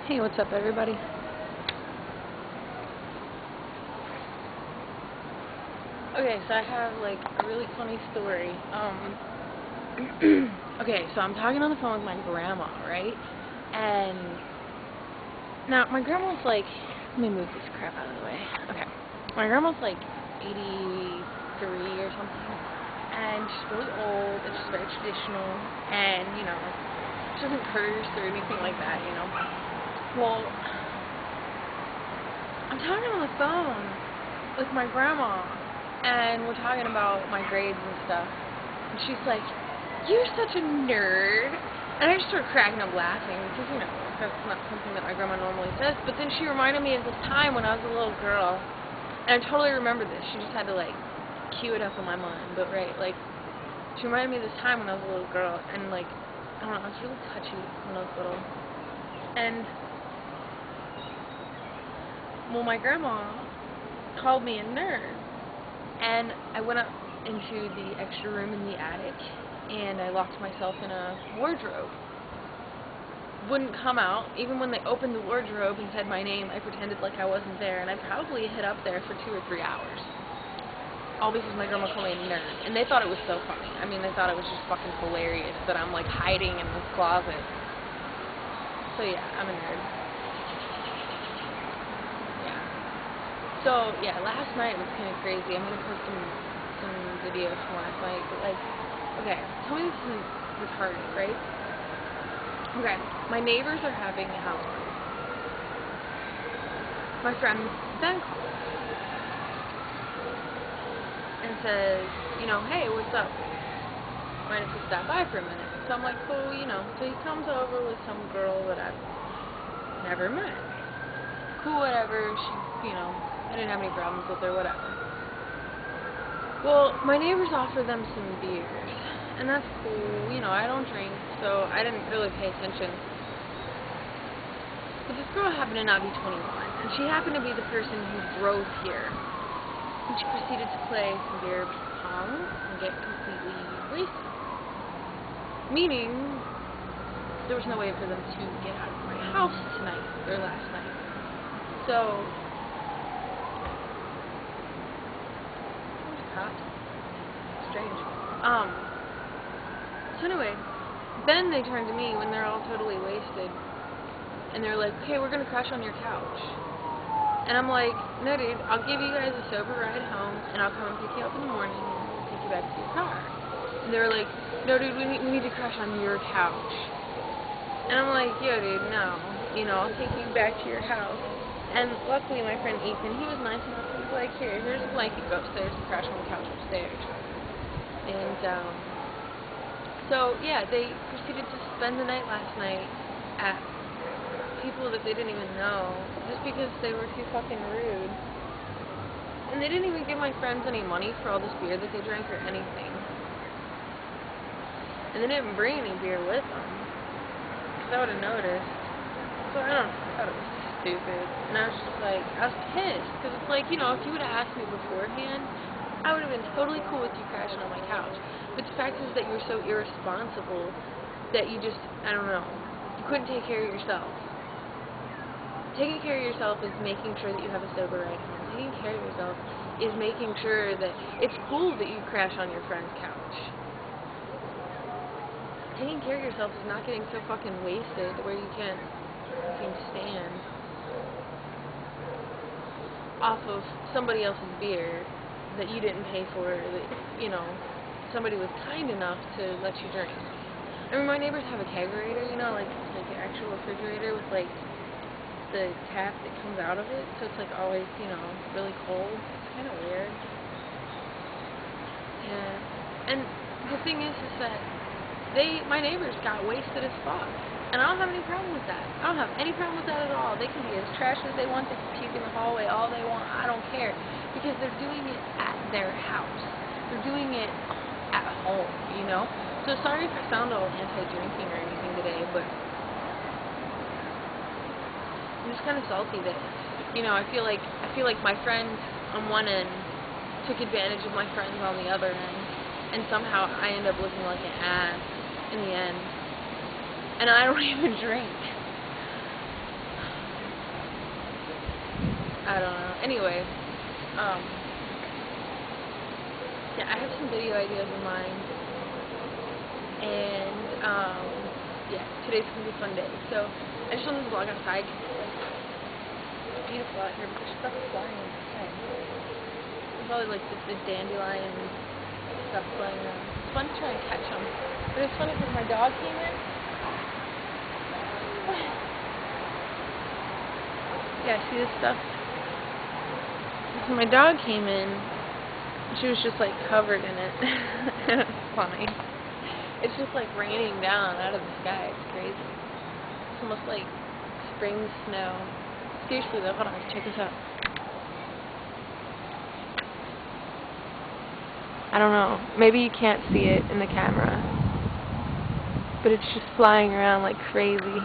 Hey, what's up, everybody? Okay, so I have, like, a really funny story. Okay, so I'm talking on the phone with my grandma, right? And now, my grandma's, like, let me move this crap out of the way. Okay. My grandma's, like, 83 or something. And she's really old, and she's very traditional, and, you know, she doesn't curse or anything like that, you know? Well, I'm talking on the phone with my grandma, and we're talking about my grades and stuff, and she's like, "You're such a nerd," and I just started cracking up laughing, because, you know, that's not something that my grandma normally says, but then she reminded me of this time when I was a little girl, and I totally remember this. She just had to, like, cue it up in my mind, but right, like, she reminded me of this time when I was a little girl, and, like, I don't know, I was really touchy when I was little, and, well, my grandma called me a nerd, and I went up into the extra room in the attic, and I locked myself in a wardrobe. Wouldn't come out. Even when they opened the wardrobe and said my name, I pretended like I wasn't there, and I probably hid up there for 2 or 3 hours. All because my grandma called me a nerd, and they thought it was so funny. I mean, they thought it was just fucking hilarious that I'm, like, hiding in this closet. So yeah, I'm a nerd. Yeah. So, yeah, last night was kind of crazy. I'm gonna post some videos from last night, but, like, okay, tell me this isn't retarded, right? Okay, my neighbors are having a house party. My friend Ben calls and says, you know, "Hey, what's up? Mind if we stop by for a minute?" So I'm like, cool, you know. So he comes over with some girl that I've never met. Cool, whatever. She, you know, I didn't have any problems with her, whatever. Well, my neighbors offer them some beers, and that's cool. You know, I don't drink, so I didn't really pay attention. But this girl happened to not be 21, and she happened to be the person who drove here. And she proceeded to play some beer pong and get completely wasted. Meaning, there was no way for them to get out of my house tonight, or last night. So, strange. So anyway, then they turn to me when they're all totally wasted, and they're like, "Okay, we're gonna crash on your couch." And I'm like, "No, dude, I'll give you guys a sober ride home, and I'll come and pick you up in the morning, and we'll take you back to your car." And they were like, "No, dude, we need to crash on your couch." And I'm like, "Yo, dude, no. You know, I'll take you back to your house." And luckily, my friend Ethan, he was nice enough. He was like, "Here's a blanket. Go upstairs and crash on the couch upstairs." And, so, yeah, they proceeded to spend the night last night at people that they didn't even know, just because they were too fucking rude. And they didn't even give my friends any money for all this beer that they drank or anything. And they didn't bring any beer with them, because I would have noticed. So I don't know, I thought it was stupid. And I was just like, I was pissed, because it's like, you know, if you would have asked me beforehand, I would have been totally cool with you crashing on my couch. But the fact is that you were so irresponsible that you just, I don't know, you couldn't take care of yourself. Taking care of yourself is making sure that you have a sober ride home. Taking care of yourself is making sure that it's cool that you crash on your friend's couch. Taking care of yourself is not getting so fucking wasted where you can't fucking stand off of somebody else's beer that you didn't pay for, that, you know, somebody was kind enough to let you drink. I mean, my neighbors have a kegerator, you know, like an actual refrigerator with, like, the tap that comes out of it, so it's, like, always, you know, really cold. It's kind of weird. Yeah. And the thing is that my neighbors got wasted as fuck. And I don't have any problem with that. I don't have any problem with that at all. They can be as trashy as they want. They can puke in the hallway all they want. I don't care. Because they're doing it at their house. They're doing it at home, you know? So sorry if I sound all anti-drinking or anything today, but I'm just kind of salty that, you know, I feel like my friends on one end took advantage of my friends on the other end, and somehow I end up looking like an ass in the end. And I don't even drink. I don't know. Anyway, yeah, I have some video ideas in mind, and yeah, today's gonna be a fun day. So I just wanted to vlog outside. It's beautiful out here, but there's stuff flying outside. There's probably like the dandelion stuff flying around. It's fun to try and catch them. But it's funny because my dog came in. Yeah, see this stuff? So my dog came in. She was just like covered in it. It's funny. It's just like raining down out of the sky. It's crazy. It's almost like spring snow. Seriously though, hold on, check this out. I don't know. Maybe you can't see it in the camera. But it's just flying around like crazy.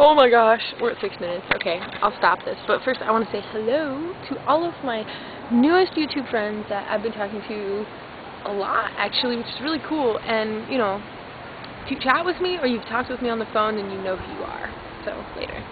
Oh my gosh, we're at 6 minutes. Okay, I'll stop this. But first I want to say hello to all of my newest YouTube friends that I've been talking to a lot, actually, which is really cool. And, you know, if you chat with me or you've talked with me on the phone, then you know who you are. So, later.